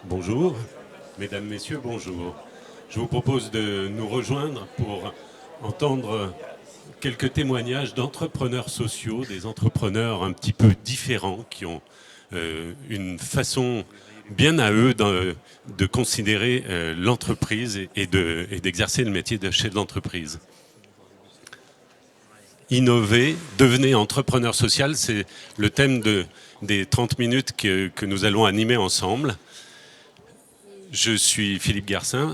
Bonjour, mesdames, messieurs, bonjour. Je vous propose de nous rejoindre pour entendre quelques témoignages d'entrepreneurs sociaux, des entrepreneurs un petit peu différents qui ont une façon bien à eux de considérer l'entreprise et d'exercer le métier de chef d'entreprise. Innover, devenez entrepreneur social, c'est le thème des 30 minutes que nous allons animer ensemble. Je suis Philippe Garcin,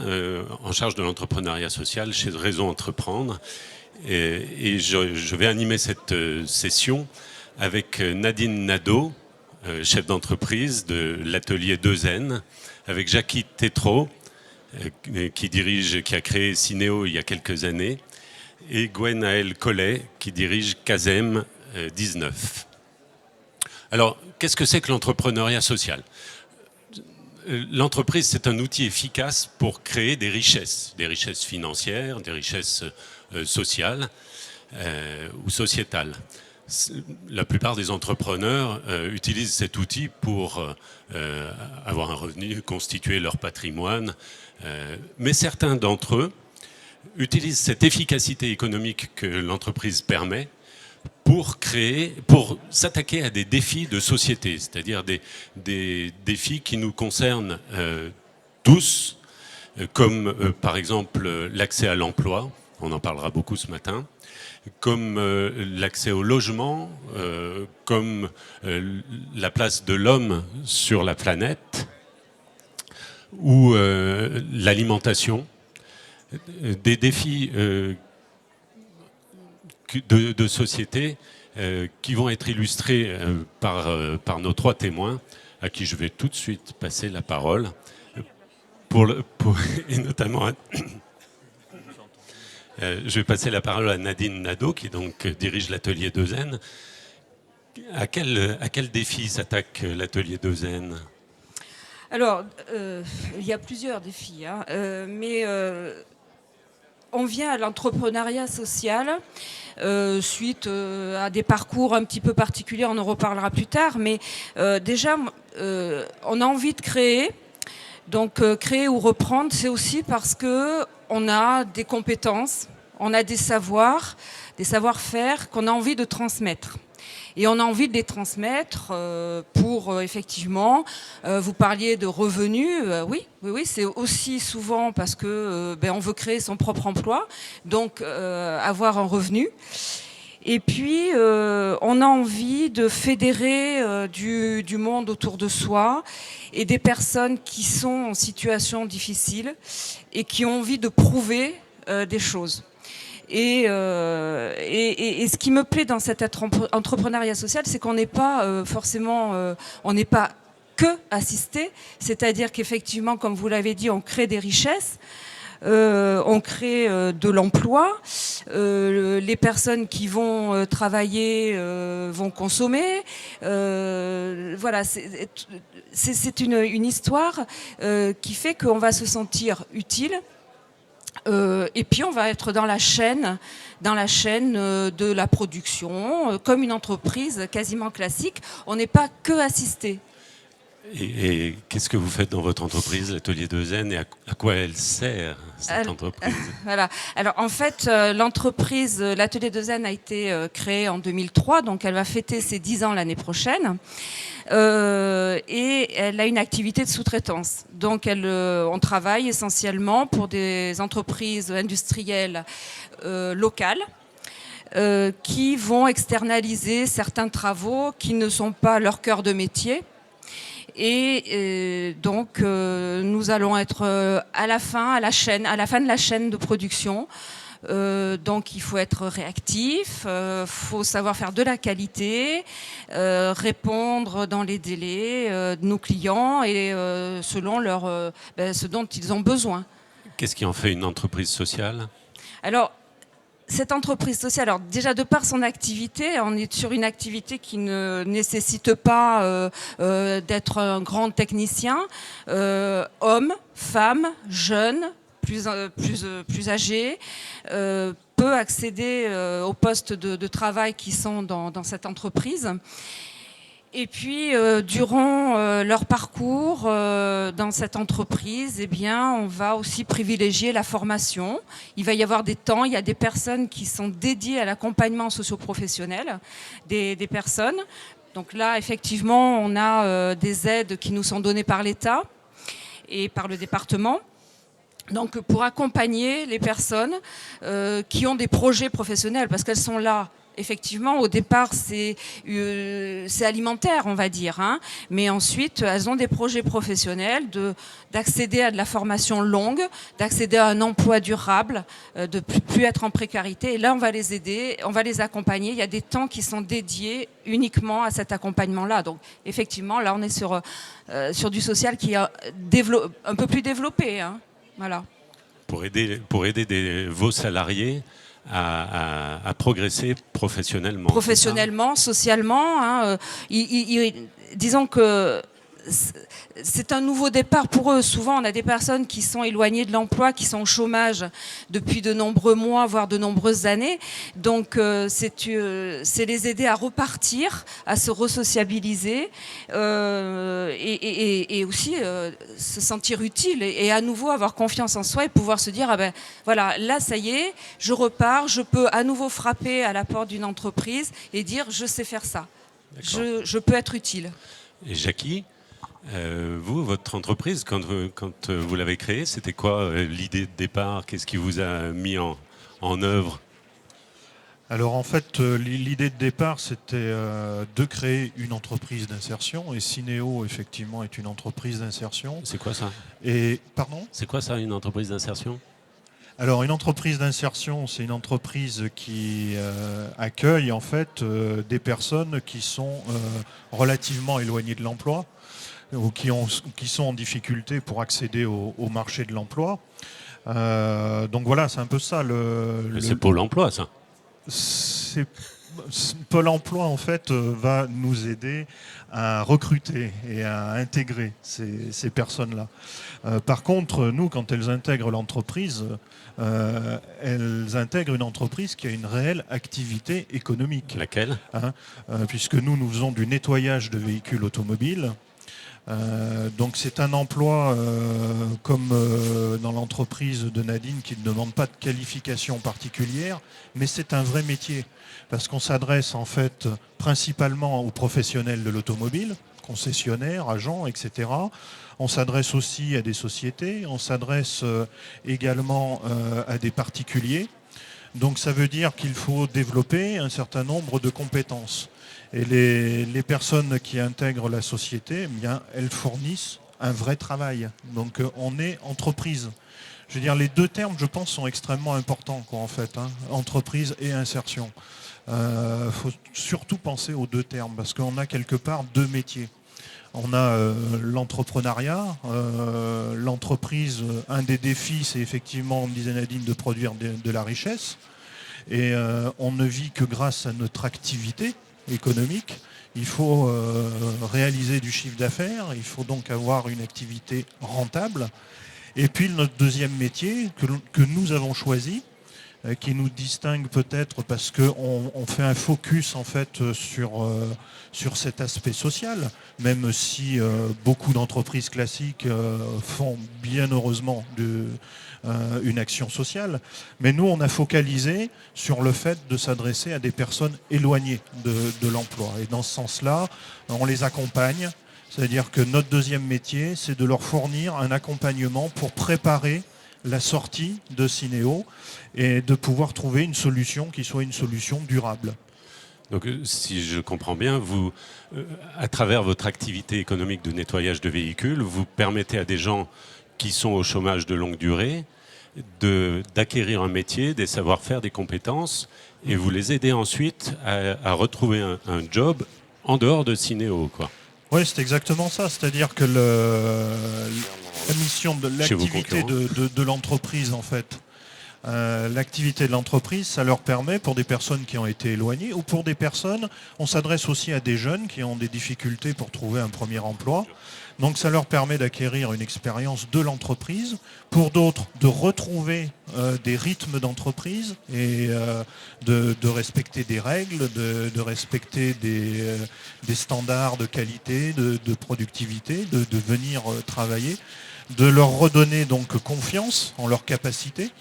en charge de l'entrepreneuriat social chez Réseau Entreprendre. Et je vais animer cette session avec Nadine Nadeau, chef d'entreprise de l'atelier 2N, avec Jackie Tétrault, qui a créé Cinéo il y a quelques années, et Gwenaëlle Collet, qui dirige Casem 19. Alors, qu'est-ce que c'est que l'entrepreneuriat social ? L'entreprise, c'est un outil efficace pour créer des richesses financières, des richesses sociales ou sociétales. La plupart des entrepreneurs utilisent cet outil pour avoir un revenu, constituer leur patrimoine, mais certains d'entre eux utilisent cette efficacité économique que l'entreprise permet pour s'attaquer à des défis de société, c'est-à-dire des défis qui nous concernent tous, comme par exemple l'accès à l'emploi, on en parlera beaucoup ce matin, comme l'accès au logement, comme la place de l'homme sur la planète, ou l'alimentation, des défis de société qui vont être illustrés par nos trois témoins, à qui je vais tout de suite passer la parole, et notamment je vais passer la parole à Nadine Nadeau, qui donc dirige l'atelier 2N. À quel défi s'attaque l'atelier 2N ? Alors, il y a plusieurs défis, hein, mais on vient à l'entrepreneuriat social suite à des parcours un petit peu particuliers, on en reparlera plus tard, mais déjà, on a envie de créer. Donc créer ou reprendre, c'est aussi parce qu'on a des compétences, on a des savoir-faire qu'on a envie de transmettre. Et on a envie de les transmettre pour effectivement, vous parliez de revenus, oui, c'est aussi souvent parce que on veut créer son propre emploi, donc avoir un revenu. Et puis, on a envie de fédérer du monde autour de soi et des personnes qui sont en situation difficile et qui ont envie de prouver des choses. Et ce qui me plaît dans cet entrepreneuriat social, c'est qu'on n'est pas on n'est pas que assisté, c'est-à-dire qu'effectivement, comme vous l'avez dit, on crée des richesses. On crée de l'emploi, les personnes qui vont travailler vont consommer. Voilà, c'est une histoire qui fait qu'on va se sentir utile. Et puis on va être dans la chaîne de la production, comme une entreprise quasiment classique. On n'est pas que assisté. Et qu'est-ce que vous faites dans votre entreprise, l'atelier 2N, et à quoi elle sert, cette entreprise ? Voilà. Alors en fait, l'entreprise, l'atelier 2N a été créée en 2003, donc elle va fêter ses 10 ans l'année prochaine. Et elle a une activité de sous-traitance. Donc on travaille essentiellement pour des entreprises industrielles locales qui vont externaliser certains travaux qui ne sont pas leur cœur de métier. Et donc nous allons être à la fin de la chaîne de production. Donc il faut être réactif, faut savoir faire de la qualité, répondre dans les délais de nos clients et selon ce dont ils ont besoin. Qu'est-ce qui en fait une entreprise sociale ? Alors, cette entreprise sociale, alors déjà de par son activité, on est sur une activité qui ne nécessite pas d'être un grand technicien, homme, femme, jeune, plus âgé, peut accéder aux postes de travail qui sont dans cette entreprise. Et puis, durant leur parcours dans cette entreprise, eh bien, on va aussi privilégier la formation. Il va y avoir des temps, il y a des personnes qui sont dédiées à l'accompagnement socio-professionnel des personnes. Donc là, effectivement, on a des aides qui nous sont données par l'État et par le département. Donc, pour accompagner les personnes qui ont des projets professionnels, parce qu'elles sont là. Effectivement, au départ, c'est alimentaire, on va dire. Hein. Mais ensuite, elles ont des projets professionnels d'accéder à de la formation longue, d'accéder à un emploi durable, de plus être en précarité. Et là, on va les aider, on va les accompagner. Il y a des temps qui sont dédiés uniquement à cet accompagnement-là. Donc, effectivement, là, on est sur du social qui est un peu plus développé. Hein. Voilà. Pour aider vos salariés à progresser professionnellement. Professionnellement, socialement. Hein, disons que c'est un nouveau départ pour eux. Souvent, on a des personnes qui sont éloignées de l'emploi, qui sont au chômage depuis de nombreux mois, voire de nombreuses années. Donc, c'est les aider à repartir, à se resociabiliser et aussi se sentir utile et à nouveau avoir confiance en soi et pouvoir se dire, ah ben voilà, là, ça y est, je repars, je peux à nouveau frapper à la porte d'une entreprise et dire, je sais faire ça. Je peux être utile. Et Jackie, vous, votre entreprise, quand vous l'avez créée, c'était quoi l'idée de départ? Qu'est-ce qui vous a mis en œuvre? Alors en fait, l'idée de départ, c'était de créer une entreprise d'insertion. Et Syneo, effectivement, est une entreprise d'insertion. C'est quoi ça? Pardon? C'est quoi ça, une entreprise d'insertion? Alors une entreprise d'insertion, c'est une entreprise qui accueille en fait des personnes qui sont relativement éloignées de l'emploi ou qui sont en difficulté pour accéder au marché de l'emploi. Donc voilà, c'est un peu ça. C'est Pôle emploi, ça. Pôle emploi, en fait, va nous aider à recruter et à intégrer ces personnes-là. Par contre, nous, quand elles intègrent l'entreprise, elles intègrent une entreprise qui a une réelle activité économique. Laquelle? Puisque nous faisons du nettoyage de véhicules automobiles. Donc c'est un emploi comme dans l'entreprise de Nadine qui ne demande pas de qualification particulière, mais c'est un vrai métier parce qu'on s'adresse en fait principalement aux professionnels de l'automobile, concessionnaires, agents, etc. On s'adresse aussi à des sociétés, on s'adresse également à des particuliers. Donc ça veut dire qu'il faut développer un certain nombre de compétences. Et les personnes qui intègrent la société, eh bien, elles fournissent un vrai travail. Donc on est entreprise. Je veux dire, les deux termes, je pense, sont extrêmement importants, quoi, en fait, hein, entreprise et insertion. Faut surtout penser aux deux termes, parce qu'on a quelque part deux métiers. On a l'entrepreneuriat, l'entreprise, un des défis, c'est effectivement, comme disait Nadine, de produire de la richesse. Et on ne vit que grâce à notre activité économique. Il faut réaliser du chiffre d'affaires, il faut donc avoir une activité rentable. Et puis notre deuxième métier que nous avons choisi, qui nous distingue peut-être parce qu'on fait un focus en fait sur cet aspect social, même si beaucoup d'entreprises classiques font bien heureusement une action sociale. Mais nous, on a focalisé sur le fait de s'adresser à des personnes éloignées de l'emploi. Et dans ce sens-là, on les accompagne. C'est-à-dire que notre deuxième métier, c'est de leur fournir un accompagnement pour préparer la sortie de Syneo et de pouvoir trouver une solution qui soit une solution durable. Donc, si je comprends bien, vous, à travers votre activité économique de nettoyage de véhicules, vous permettez à des gens qui sont au chômage de longue durée d'acquérir un métier, des savoir-faire, des compétences, et vous les aidez ensuite à retrouver un job en dehors de Syneo, quoi. Oui, c'est exactement ça. C'est-à-dire que la mission de l'activité de l'entreprise, en fait, l'activité de l'entreprise, ça leur permet, pour des personnes qui ont été éloignées ou pour des personnes, on s'adresse aussi à des jeunes qui ont des difficultés pour trouver un premier emploi. Donc ça leur permet d'acquérir une expérience de l'entreprise, pour d'autres de retrouver des rythmes d'entreprise et de respecter des règles, de respecter des standards de qualité, de productivité, de venir travailler, de leur redonner donc confiance en leurs capacités.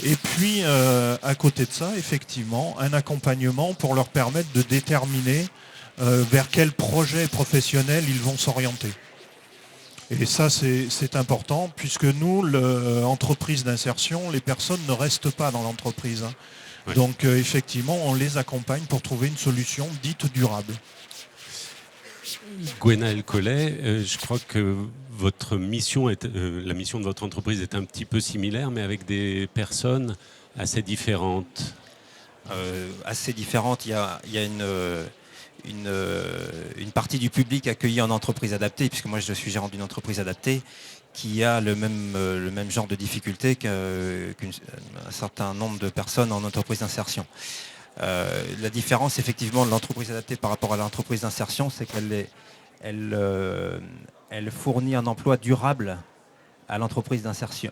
Et puis, à côté de ça, effectivement, un accompagnement pour leur permettre de déterminer vers quel projet professionnel ils vont s'orienter. Et ça, c'est important, puisque nous, l'entreprise d'insertion, les personnes ne restent pas dans l'entreprise. Hein. Oui. Donc, effectivement, on les accompagne pour trouver une solution dite durable. Gwenaëlle Collet, je crois que votre mission la mission de votre entreprise est un petit peu similaire, mais avec des personnes assez différentes. Assez différentes. Il y a une partie du public accueilli en entreprise adaptée, puisque moi je suis gérant d'une entreprise adaptée, qui a le même genre de difficultés qu'un certain nombre de personnes en entreprise d'insertion. La différence effectivement de l'entreprise adaptée par rapport à l'entreprise d'insertion, c'est qu'elle fournit un emploi durable à l'entreprise d'insertion,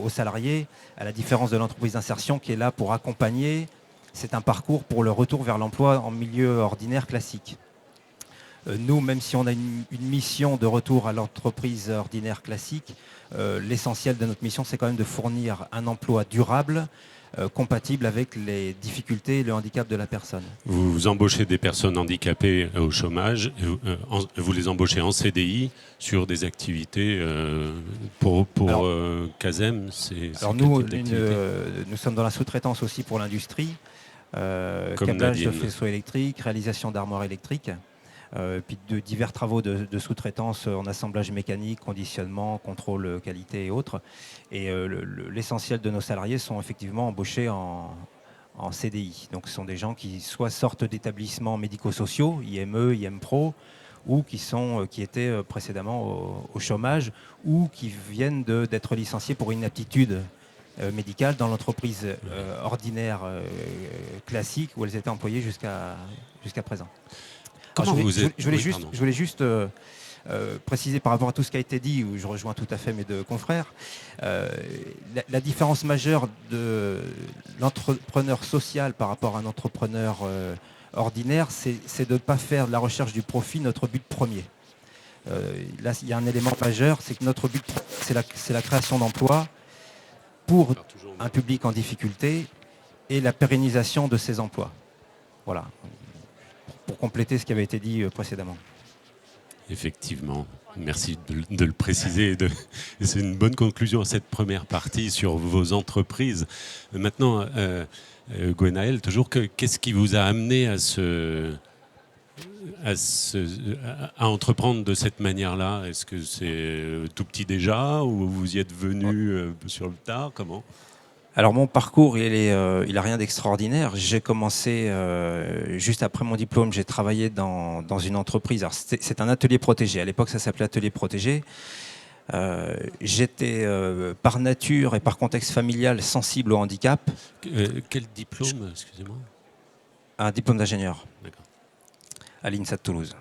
aux salariés, à la différence de l'entreprise d'insertion qui est là pour accompagner. C'est un parcours pour le retour vers l'emploi en milieu ordinaire classique. Nous, même si on a une mission de retour à l'entreprise ordinaire classique, l'essentiel de notre mission, c'est quand même de fournir un emploi durable, compatible avec les difficultés et le handicap de la personne. Vous embauchez des personnes handicapées au chômage, vous les embauchez en CDI sur des activités pour CASEM. Alors nous sommes dans la sous-traitance aussi pour l'industrie, câblage de faisceaux électriques, réalisation d'armoires électriques, puis de divers travaux de sous-traitance en assemblage mécanique, conditionnement, contrôle qualité et autres. Et l'essentiel de nos salariés sont effectivement embauchés en CDI. Donc ce sont des gens qui soit sortent d'établissements médico-sociaux, IME, IMPRO, ou qui étaient précédemment au chômage, ou qui viennent d'être licenciés pour inaptitude médicale dans l'entreprise ordinaire classique où elles étaient employées jusqu'à présent. Alors, je voulais juste préciser par rapport à tout ce qui a été dit, où je rejoins tout à fait mes deux confrères, la différence majeure de l'entrepreneur social par rapport à un entrepreneur ordinaire, c'est de ne pas faire de la recherche du profit notre but premier. Là, il y a un élément majeur, c'est que notre but, c'est la création d'emplois pour un public en difficulté et la pérennisation de ces emplois. Voilà, pour compléter ce qui avait été dit précédemment. Effectivement, merci de le préciser. C'est une bonne conclusion à cette première partie sur vos entreprises. Maintenant, Gwenaëlle, toujours, qu'est-ce qui vous a amené à entreprendre de cette manière-là? Est-ce que c'est tout petit déjà ou vous y êtes venu sur le tard? Comment? Alors mon parcours, il a rien d'extraordinaire. J'ai commencé juste après mon diplôme, j'ai travaillé dans une entreprise. Alors c'est un atelier protégé. À l'époque, ça s'appelait atelier protégé. J'étais par nature et par contexte familial sensible au handicap. Quel diplôme, excusez-moi? Un diplôme d'ingénieur. D'accord. À l'INSA de Toulouse.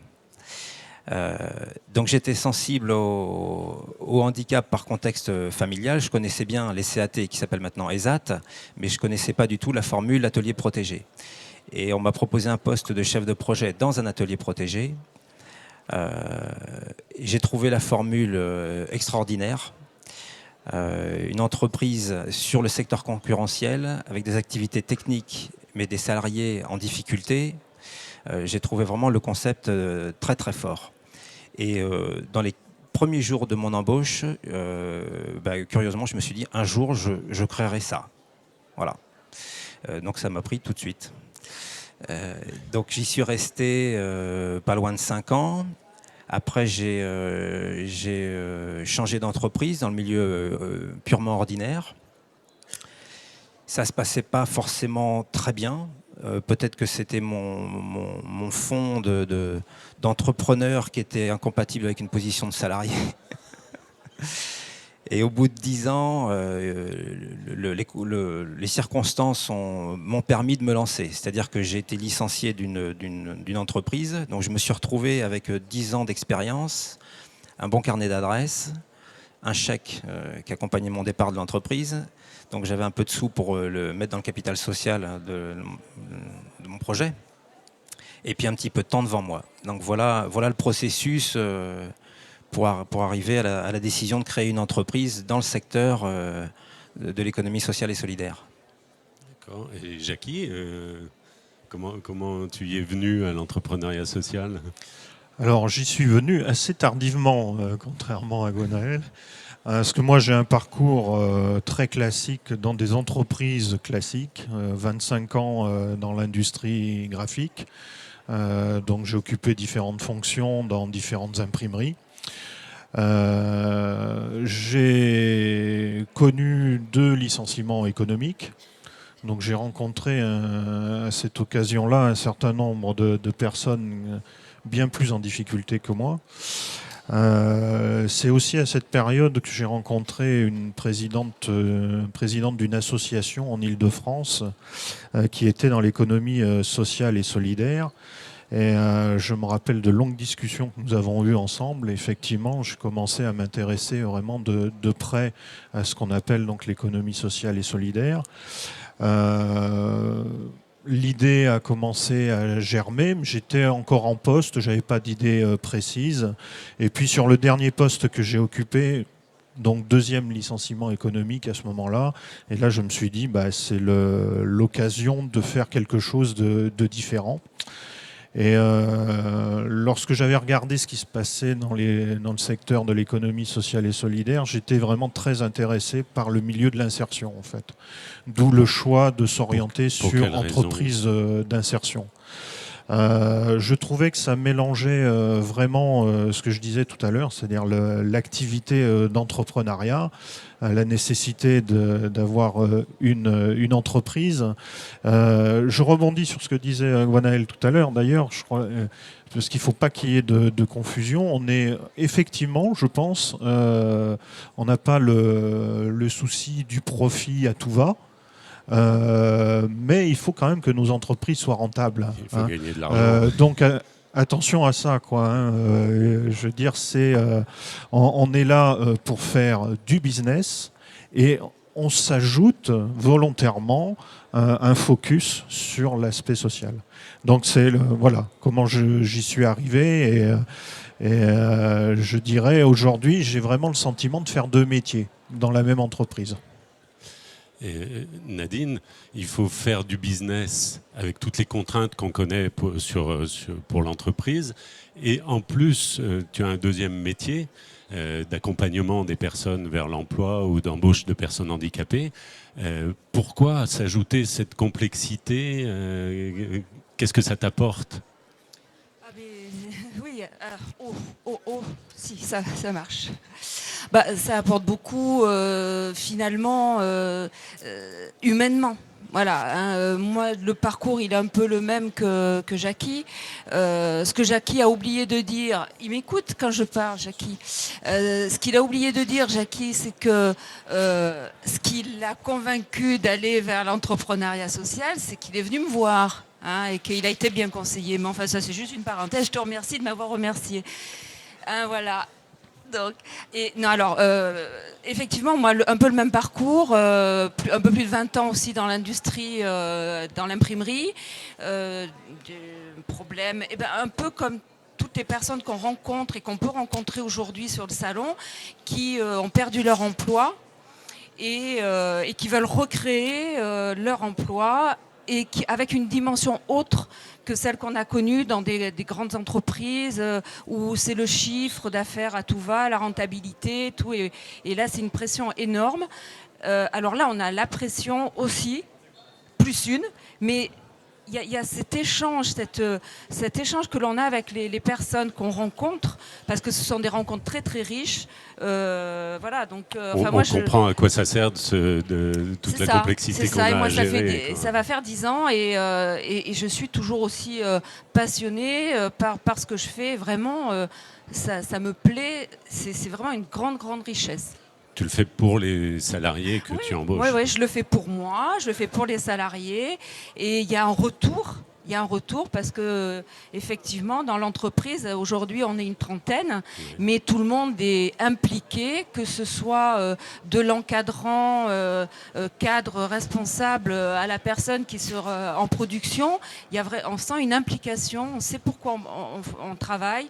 Donc j'étais sensible au handicap par contexte familial. Je connaissais bien les CAT qui s'appellent maintenant ESAT, mais je ne connaissais pas du tout la formule atelier protégé. Et on m'a proposé un poste de chef de projet dans un atelier protégé. J'ai trouvé la formule extraordinaire. Une entreprise sur le secteur concurrentiel avec des activités techniques mais des salariés en difficulté. J'ai trouvé vraiment le concept très très fort. Et dans les premiers jours de mon embauche, curieusement, je me suis dit, un jour, je créerai ça. Voilà. Donc ça m'a pris tout de suite. Donc j'y suis resté pas loin de 5 ans. Après, j'ai changé d'entreprise dans le milieu purement ordinaire. Ça ne se passait pas forcément très bien. Peut-être que c'était mon fond d'entrepreneur qui était incompatible avec une position de salarié. Et au bout de 10 ans, les circonstances m'ont permis de me lancer. C'est-à-dire que j'ai été licencié d'une entreprise. Donc je me suis retrouvé avec 10 ans d'expérience, un bon carnet d'adresses, un chèque qui accompagnait mon départ de l'entreprise. Donc j'avais un peu de sous pour le mettre dans le capital social de mon projet. Et puis un petit peu de temps devant moi. Donc voilà le processus pour arriver à la décision de créer une entreprise dans le secteur de l'économie sociale et solidaire. D'accord. Et Jackie, comment tu y es venu à l'entrepreneuriat social ? Alors j'y suis venu assez tardivement, contrairement à Gwenaël. Parce que moi j'ai un parcours très classique dans des entreprises classiques, 25 ans dans l'industrie graphique. Donc j'ai occupé différentes fonctions dans différentes imprimeries. J'ai connu 2 licenciements économiques. Donc j'ai rencontré à cette occasion-là un certain nombre de personnes bien plus en difficulté que moi. C'est aussi à cette période que j'ai rencontré une présidente d'une association en Île-de-France qui était dans l'économie sociale et solidaire. Et je me rappelle de longues discussions que nous avons eues ensemble. Et effectivement, je commençais à m'intéresser vraiment de près à ce qu'on appelle donc l'économie sociale et solidaire. L'idée a commencé à germer. J'étais encore en poste, j'avais pas d'idée précise. Et puis sur le dernier poste que j'ai occupé, donc 2e licenciement économique à ce moment-là, et là je me suis dit c'est l'occasion de faire quelque chose de différent. Et lorsque j'avais regardé ce qui se passait dans le secteur de l'économie sociale et solidaire, j'étais vraiment très intéressé par le milieu de l'insertion, en fait. D'où le choix de s'orienter sur entreprise d'insertion. Je trouvais que ça mélangeait vraiment ce que je disais tout à l'heure, c'est-à-dire l'activité d'entrepreneuriat, la nécessité d'avoir une entreprise. Je rebondis sur ce que disait Gwenaël tout à l'heure, d'ailleurs, je crois, parce qu'il ne faut pas qu'il y ait de confusion. On est effectivement, je pense, on n'a pas le souci du profit à tout va. Mais il faut quand même que nos entreprises soient rentables. Il faut gagner de l'argent. Donc attention à ça, quoi. Je veux dire, on est là pour faire du business et on s'ajoute volontairement un focus sur l'aspect social. Donc c'est voilà comment j'y suis arrivé et je dirais aujourd'hui j'ai vraiment le sentiment de faire 2 métiers dans la même entreprise. Et Nadine, il faut faire du business avec toutes les contraintes qu'on connaît pour l'entreprise. Et en plus, tu as un 2e métier d'accompagnement des personnes vers l'emploi ou d'embauche de personnes handicapées. Pourquoi s'ajouter cette complexité ? Qu'est-ce que ça t'apporte ? Oui, si, ça marche. Ça apporte beaucoup, finalement, humainement. Voilà, moi, le parcours, il est un peu le même que Jackie. Ce que Jackie a oublié de dire, il m'écoute quand je parle, Jackie. Ce qu'il a oublié de dire, Jackie, c'est que ce qui l'a convaincu d'aller vers l'entrepreneuriat social, c'est qu'il est venu me voir. Et qu'il a été bien conseillé. Mais enfin, ça, c'est juste une parenthèse. Je te remercie de m'avoir remercié. Voilà. Donc, effectivement, moi, un peu le même parcours, un peu plus de 20 ans aussi dans l'industrie, dans l'imprimerie. Des problèmes, un peu comme toutes les personnes qu'on rencontre et qu'on peut rencontrer aujourd'hui sur le salon, qui ont perdu leur emploi et qui veulent recréer leur emploi et avec une dimension autre que celle qu'on a connue dans des grandes entreprises où c'est le chiffre d'affaires à tout va, la rentabilité, tout. Et là, c'est une pression énorme. Alors là, on a la pression aussi, plus une, mais il y a cet échange que l'on a avec les personnes qu'on rencontre, parce que ce sont des rencontres très très riches. Voilà, donc, on comprend à quoi ça sert de toute la complexité qu'on a à gérer. Ça va faire 10 ans et je suis toujours aussi passionnée par ce que je fais. Vraiment, ça me plaît. C'est vraiment une grande, grande richesse. Tu le fais pour les salariés que tu embauches. Oui, je le fais pour moi, je le fais pour les salariés. Et il y a un retour. Il y a un retour parce que effectivement dans l'entreprise aujourd'hui on est une trentaine, mais tout le monde est impliqué, que ce soit de l'encadrant, cadre responsable à la personne qui sera en production. On sent une implication, on sait pourquoi on travaille.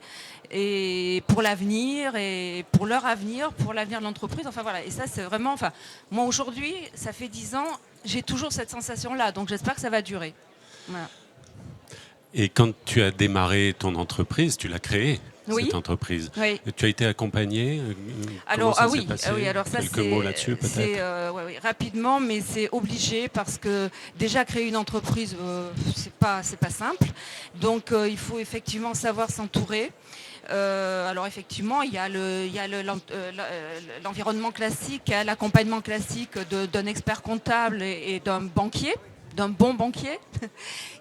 Et pour l'avenir, et pour leur avenir, pour l'avenir de l'entreprise. Enfin voilà, et ça c'est vraiment... Enfin, moi aujourd'hui, ça fait 10 ans, j'ai toujours cette sensation-là, donc j'espère que ça va durer. Voilà. Et quand tu as démarré ton entreprise, tu l'as créée, cette entreprise. Oui. Tu as été accompagnée. Alors, ça s'est passé alors ça, quelques mots là-dessus peut-être. Oui, rapidement, mais c'est obligé parce que déjà créer une entreprise, c'est pas simple. Donc il faut effectivement savoir s'entourer. Alors effectivement, il y a l'environnement classique, l'accompagnement classique d'un expert comptable et d'un banquier, d'un bon banquier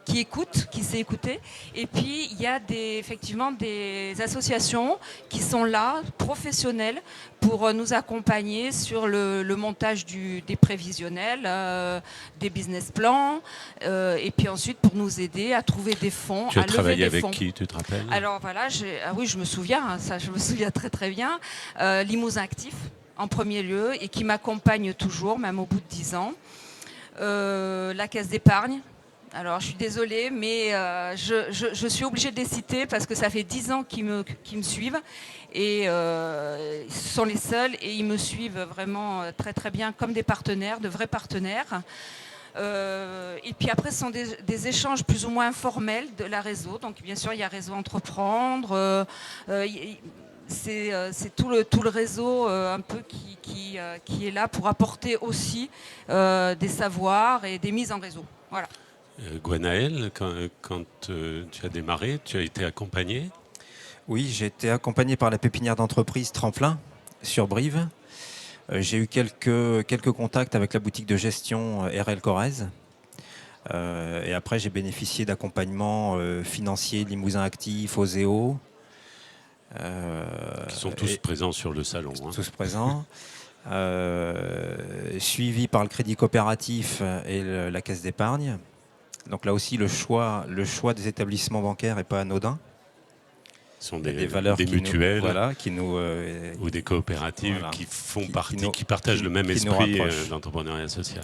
qui écoute, qui sait écouter. Et puis il y a effectivement des associations qui sont là, professionnelles, pour nous accompagner sur le montage des prévisionnels, des business plans, et puis ensuite pour nous aider à trouver des fonds, tu as à lever travaillé des avec fonds. Qui, tu te rappelles? Alors voilà, oui, je me souviens, ça je me souviens très très bien. Limousin Actif en premier lieu et qui m'accompagne toujours, même au bout de 10 ans. La Caisse d'épargne. Alors je suis désolée, mais je suis obligée de les citer parce que ça fait 10 ans qu'ils me suivent et ce sont les seuls et ils me suivent vraiment très très bien comme des partenaires, de vrais partenaires. Et puis après, ce sont des échanges plus ou moins informels de la réseau. Donc bien sûr, il y a Réseau Entreprendre. C'est tout le réseau un peu qui est là pour apporter aussi des savoirs et des mises en réseau. Voilà. Gwenaël, quand tu as démarré, tu as été accompagné? Oui, j'ai été accompagné par la pépinière d'entreprise Tremplin sur Brive. J'ai eu quelques contacts avec la boutique de gestion RL Corrèze. Et après, j'ai bénéficié d'accompagnement financier Limousin Actif, Oseo. Qui sont tous présents sur le salon. Tous présents. Suivi par le Crédit Coopératif et la Caisse d'épargne. Donc là aussi, le choix des établissements bancaires n'est pas anodin. Ce sont des valeurs des mutuelles ou des coopératives qui font qui partagent le même esprit d'entrepreneuriat social.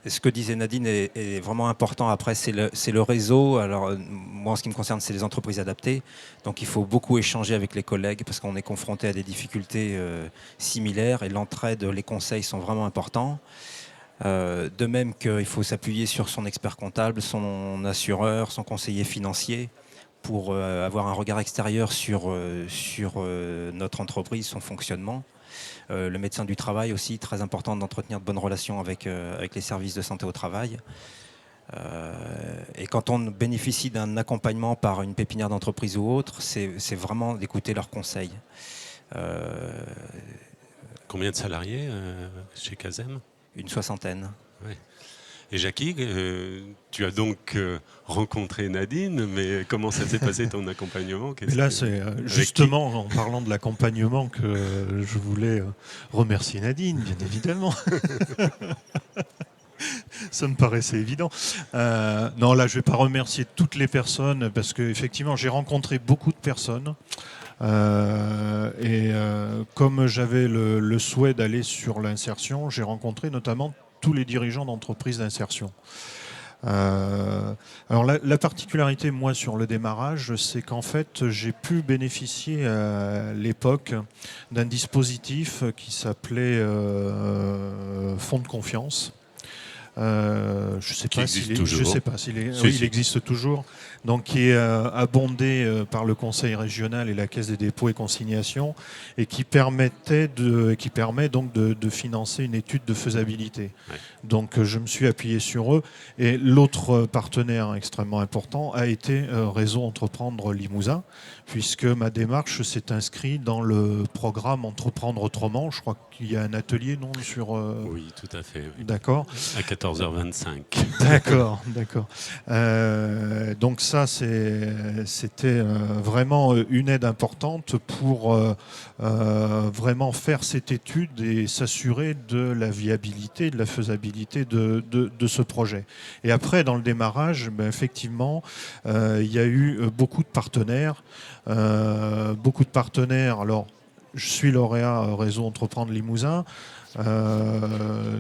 Et ce que disait Nadine est vraiment important. Après, c'est le réseau. Alors, moi, en ce qui me concerne, c'est les entreprises adaptées. Donc, il faut beaucoup échanger avec les collègues parce qu'on est confronté à des difficultés similaires et l'entraide, les conseils sont vraiment importants. De même qu'il faut s'appuyer sur son expert comptable, son assureur, son conseiller financier pour avoir un regard extérieur sur notre entreprise, son fonctionnement. Le médecin du travail aussi, très important d'entretenir de bonnes relations avec les services de santé au travail. Et quand on bénéficie d'un accompagnement par une pépinière d'entreprise ou autre, c'est vraiment d'écouter leurs conseils. Combien de salariés chez Casem? Une 60aine. Ouais. Et Jackie, tu as donc rencontré Nadine, mais comment ça s'est passé ton accompagnement? Et là, c'est justement en parlant de l'accompagnement que je voulais remercier Nadine, bien évidemment. Ça me paraissait évident. Non, là, je ne vais pas remercier toutes les personnes parce qu'effectivement, j'ai rencontré beaucoup de personnes. Comme j'avais le souhait d'aller sur l'insertion, j'ai rencontré notamment tous les dirigeants d'entreprises d'insertion. Alors la particularité, moi, sur le démarrage, c'est qu'en fait, j'ai pu bénéficier à l'époque d'un dispositif qui s'appelait Fonds de confiance. Je ne sais pas s'il il existe toujours. Donc, qui est abondé par le Conseil régional et la Caisse des dépôts et consignations et qui permet donc de financer une étude de faisabilité. Ouais. Donc, je me suis appuyé sur eux. Et l'autre partenaire extrêmement important a été Réseau Entreprendre Limousin, puisque ma démarche s'est inscrite dans le programme Entreprendre Autrement. Je crois qu'il y a un atelier, non sur, Oui, tout à fait. Oui. D'accord. À 14h25. D'accord. Donc, ça, c'était vraiment une aide importante pour vraiment faire cette étude et s'assurer de la viabilité, de la faisabilité de ce projet. Et après, dans le démarrage, effectivement, il y a eu beaucoup de partenaires. Alors, je suis lauréat Réseau Entreprendre Limousin.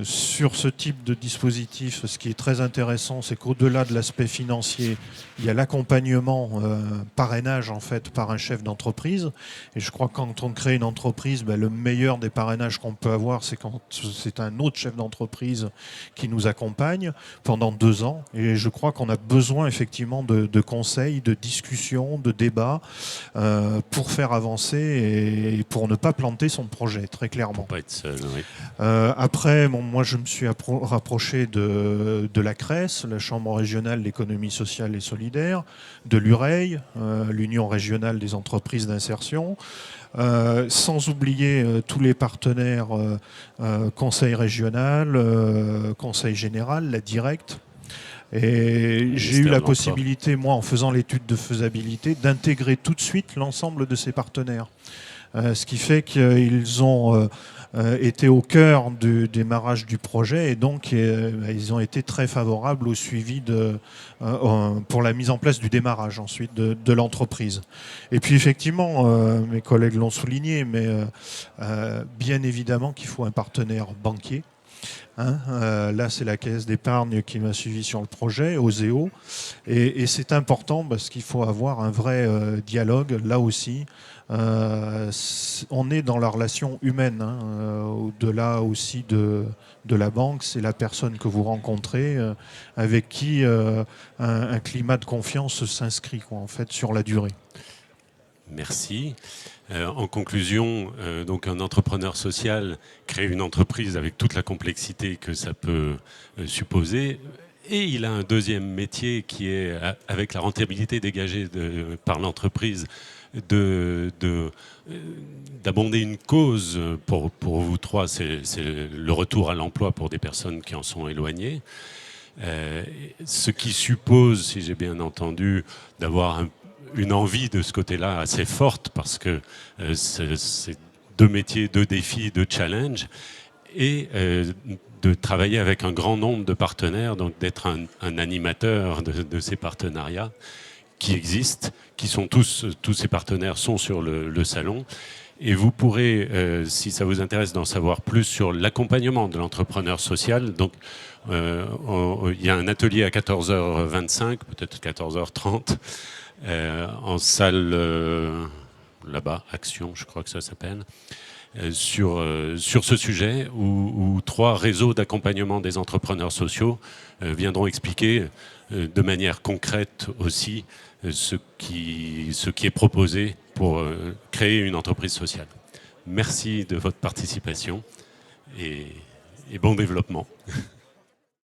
Sur ce type de dispositif, ce qui est très intéressant, c'est qu'au-delà de l'aspect financier, il y a l'accompagnement, parrainage en fait par un chef d'entreprise. Et je crois que quand on crée une entreprise, le meilleur des parrainages qu'on peut avoir, c'est quand c'est un autre chef d'entreprise qui nous accompagne pendant 2 ans. Et je crois qu'on a besoin effectivement de conseils, de discussions, de débats pour faire avancer et pour ne pas planter son projet, très clairement. Pour pas être seul, oui. Après, moi je me suis rapproché de la CRES, la Chambre régionale d'économie sociale et solidaire, de l'UREI, l'Union régionale des entreprises d'insertion, sans oublier tous les partenaires Conseil régional, Conseil général, la Directe. Et j'ai eu la possibilité, moi, en faisant l'étude de faisabilité, d'intégrer tout de suite l'ensemble de ces partenaires. Ce qui fait qu'ils ont été au cœur du démarrage du projet et donc ils ont été très favorables au suivi pour la mise en place du démarrage ensuite de l'entreprise. Et puis effectivement, mes collègues l'ont souligné, mais bien évidemment qu'il faut un partenaire banquier. Là, c'est la Caisse d'épargne qui m'a suivi sur le projet, Oseo. Et c'est important parce qu'il faut avoir un vrai dialogue, là aussi. On est dans la relation humaine, au-delà aussi de la banque, c'est la personne que vous rencontrez, avec qui un climat de confiance s'inscrit en fait, sur la durée. Merci. En conclusion, donc un entrepreneur social crée une entreprise avec toute la complexité que ça peut supposer. Et il a un deuxième métier qui est, avec la rentabilité dégagée par l'entreprise, d'abonder une cause pour vous trois, c'est le retour à l'emploi pour des personnes qui en sont éloignées. Ce qui suppose, si j'ai bien entendu, d'avoir une envie de ce côté-là assez forte, parce que c'est 2 métiers, 2 défis, 2 challenges, et de travailler avec un grand nombre de partenaires, donc d'être un animateur de ces partenariats qui existent, qui sont tous ces partenaires sont sur le salon. Et vous pourrez, si ça vous intéresse d'en savoir plus sur l'accompagnement de l'entrepreneur social, donc il y a un atelier à 14h25, peut-être 14h30, en salle là-bas, Action, je crois que ça s'appelle, sur ce sujet où 3 réseaux d'accompagnement des entrepreneurs sociaux viendront expliquer de manière concrète aussi ce qui est proposé pour créer une entreprise sociale. Merci de votre participation et bon développement.